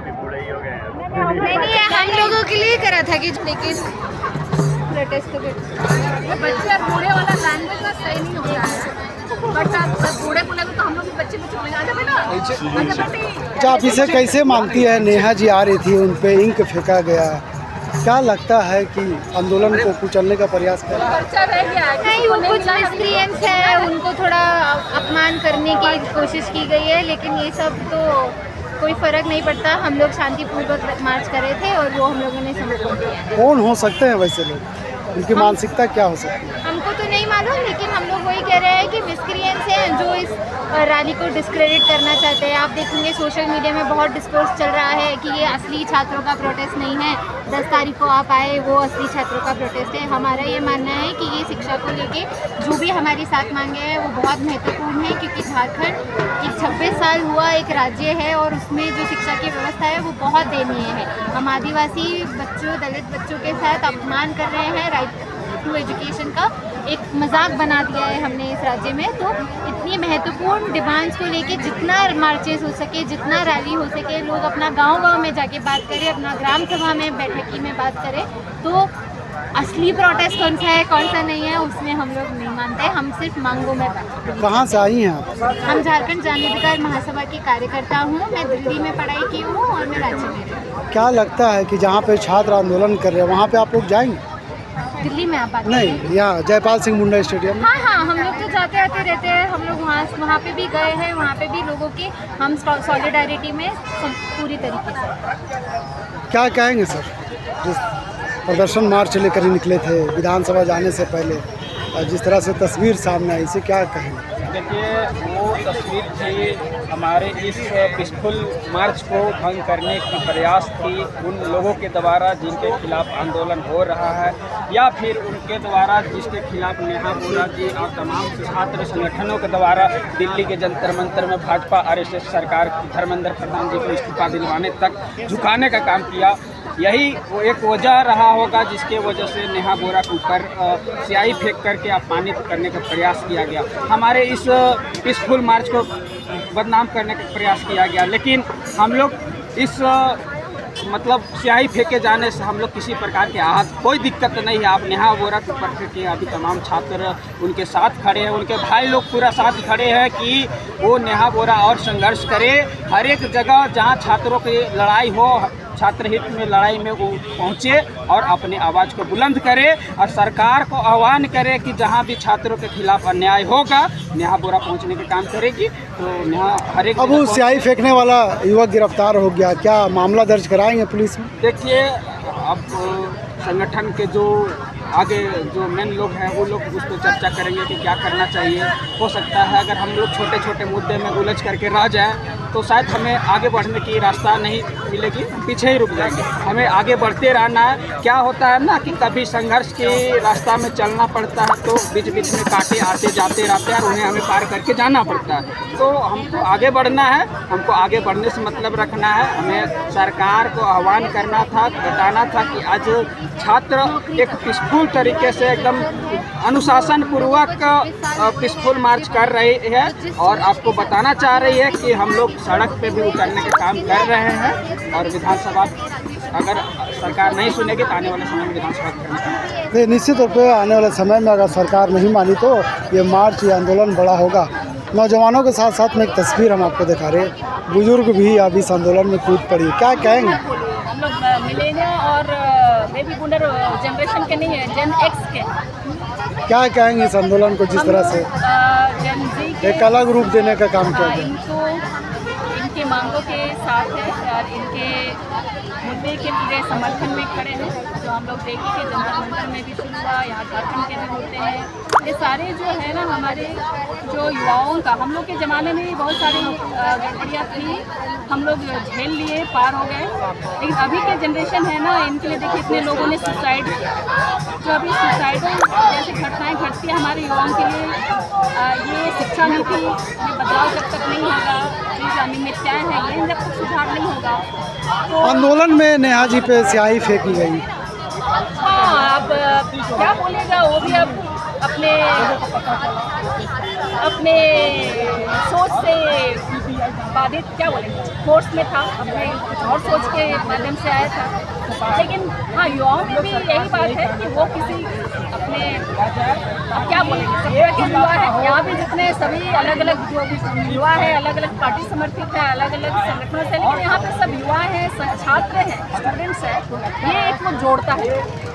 नहीं, हम लोगों के लिए करा था कि लेकिन प्रोटेस्ट के बच्चे और बूढ़े वाला लैंग्वेज का सही नहीं होता है, बट बूढ़े बोले तो हम लोग भी बच्चे बोलेंगे आजा बेटा आजा बेटी। अच्छा, आप इसे कैसे मानती है? नेहा जी आ रही थी, उन पे इंक फेंका गया, क्या लगता है कि आंदोलन को कुचलने का प्रयास कर रहा है? बच्चा रह गया है, नहीं, वो कुछ मिसक्रिएंस है, उनको थोड़ा अपमान करने की कोशिश की गई है, लेकिन ये सब तो कोई फ़र्क नहीं पड़ता। हम लोग शांतिपूर्वक मार्च कर रहे थे और वो हम लोगों ने समर्थन किया। कौन हो सकते हैं वैसे लोग? उनकी मानसिकता क्या हो सकती है? हमको तो नहीं मालूम, लेकिन हम लोग वही कह रहे हैं कि मिसक्रिएंस हैं जो इस रैली को डिस्क्रेडिट करना चाहते हैं। आप देखेंगे सोशल मीडिया में बहुत डिस्कोर्स चल रहा है कि ये असली छात्रों का प्रोटेस्ट नहीं है, 10 तारीख को आप आए वो असली छात्रों का प्रोटेस्ट है। हमारा ये मानना है कि ये शिक्षा को लेके जो भी हमारी साथ मांगे हैं वो बहुत महत्वपूर्ण है, क्योंकि झारखंड एक 26 साल हुआ एक राज्य है और उसमें जो शिक्षा की व्यवस्था है वो बहुत दयनीय है। हम आदिवासी बच्चों, दलित बच्चों के साथ अपमान कर रहे हैं। राइट टू एजुकेशन का एक मजाक बना दिया है हमने इस राज्य में। तो इतनी महत्वपूर्ण डिमांड्स को लेके जितना मार्चेस हो सके, जितना रैली हो सके, लोग अपना गांव-गांव में जाके बात करें, अपना ग्राम सभा में बैठकी में बात करें। तो असली प्रोटेस्ट कौन सा है कौन सा नहीं है उसमें हम लोग नहीं मानते, हम सिर्फ मांगों में बात। कहाँ से आई हैं आप? हम झारखंड जन अधिकार महासभा की कार्यकर्ता हूँ। मैं दिल्ली में पढ़ाई की हूँ और मैं राज्य में रहती हूँ। क्या लगता है कि जहाँ पे छात्र आंदोलन कर रहे हैं वहाँ पे आप लोग जाएंगे? दिल्ली में आप बात नहीं, यहाँ जयपाल सिंह मुंडा स्टेडियम में। हाँ, हम लोग तो जाते आते रहते हैं। हम लोग वहाँ पे भी गए हैं, वहाँ पे भी लोगों की हम सॉलिडारिटी में पूरी तरीके से। क्या कहेंगे सर, जिस प्रदर्शन मार्च लेकर निकले थे विधानसभा जाने से पहले, जिस तरह से तस्वीर सामने आई, इसे क्या कहेंगे? देखिए, वो तस्वीर थी हमारे इस पीसफुल मार्च को भंग करने की प्रयास थी उन लोगों के द्वारा जिनके खिलाफ आंदोलन हो रहा है, या फिर उनके द्वारा जिसके खिलाफ नेहा बोरा जी और तमाम छात्र संगठनों के द्वारा दिल्ली के जंतर मंतर में भाजपा RSS सरकार धर्मेंद्र प्रधान जी को इस्तीफा दिलवाने तक झुकाने का काम किया। यही वो एक वजह रहा होगा जिसके वजह से नेहा बोरा के ऊपर स्याही फेंक करके अपमानित करने का प्रयास किया गया, हमारे इस पीसफुल मार्च को बदनाम करने का प्रयास किया गया। लेकिन हम लोग इस मतलब स्याही फेंके जाने से हम लोग किसी प्रकार के आहत, कोई दिक्कत नहीं है। आप नेहा बोरा के ऊपर के अभी तमाम छात्र उनके साथ खड़े हैं, उनके भाई लोग पूरा साथ खड़े हैं कि वो नेहा बोरा और संघर्ष करे। हर एक जगह जहाँ छात्रों की लड़ाई हो, छात्र हित में लड़ाई में वो पहुँचे और अपनी आवाज़ को बुलंद करे और सरकार को आह्वान करे कि जहाँ भी छात्रों के खिलाफ अन्याय होगा नेहा बोरा पहुँचने का काम करेगी। तो नेहा हर एक अब वो स्याही फेंकने वाला युवक गिरफ्तार हो गया, क्या मामला दर्ज कराएंगे पुलिस में? देखिए, अब संगठन के जो आगे जो मेन लोग हैं वो लोग उस पर चर्चा करेंगे कि क्या करना चाहिए। हो सकता है अगर हम लोग छोटे छोटे मुद्दे में उलझ करके रह जाए तो शायद हमें आगे बढ़ने की रास्ता नहीं मिलेगी, पीछे ही रुक जाएंगे। हमें आगे बढ़ते रहना है। क्या होता है ना कि कभी संघर्ष के रास्ता में चलना पड़ता है तो बीच बीच में कांटे आते जाते रहते हैं और उन्हें हमें पार करके जाना पड़ता है। तो हमको आगे बढ़ना है, हमको आगे बढ़ने से मतलब रखना है। हमें सरकार को आह्वान करना था, बताना था कि आज छात्र एक पीसफुल तरीके से एकदम अनुशासन पूर्वक पीसफुल मार्च कर रही है और आपको बताना चाह रही है कि हम लोग सड़क पे भी उतरने का काम कर रहे हैं और विधानसभा अगर सरकार नहीं सुनेगी तो आने वाले समय में विधानसभा करने का निश्चित रूप से आने वाले समय में अगर सरकार नहीं मानी तो ये मार्च, ये आंदोलन बड़ा होगा। नौजवानों के साथ साथ में एक तस्वीर हम आपको दिखा रहे हैं, बुजुर्ग भी अब इस आंदोलन में कूद पड़ी, क्या कहेंगे? हम लोग मिलेनियल और बेबी बूमर जनरेशन के नहीं है, Gen X के। क्या कहेंगे इस आंदोलन को जिस तरह से Gen Z के एक अलग रूप देने का काम किया गया? इनको इनके मांगों के साथ है और इनके मुद्दे के लिए समर्थन में खड़े हैं। जो हम लोग देखेंगे जंतर मंतर में भी शुरू हुआ, यहाँ झारखंड के भी होते हैं। ये सारे जो है ना हमारे जो युवाओं का, हम लोग के ज़माने में भी बहुत सारी गड़बड़ियाँ थी, हम लोग झेल लिए, पार हो गए। लेकिन अभी के जनरेशन है ना, इनके लिए देखिए इतने लोगों ने सुसाइड, जो अभी सुसाइडल जैसी घटनाएँ घटती हैं हमारे युवाओं के लिए, ये शिक्षा नीति में बदलाव जब तक नहीं होगा, जो अनियमितताएँ हैं ये जब तक सुधार नहीं होगा तो आंदोलन में नेहा जी पे स्याही फेंकी गई। हाँ, अब क्या बोलेगा वो भी अब अपने सोच से बाधित क्या बोलेंगे फोर्स में था, अपने कुछ और सोच के माध्यम से आया था। लेकिन हाँ, युवाओं में भी यही बात है कि वो किसी अपने अब क्या बोलेंगे सब तरह के युवा है यहाँ भी, जितने सभी अलग अलग जो भी युवा है, अलग अलग पार्टी समर्थित है, अलग अलग संगठनों से, लेकिन यहाँ पे सब युवा हैं, छात्र हैं, स्टूडेंट्स हैं, ये एक वो जोड़ता है।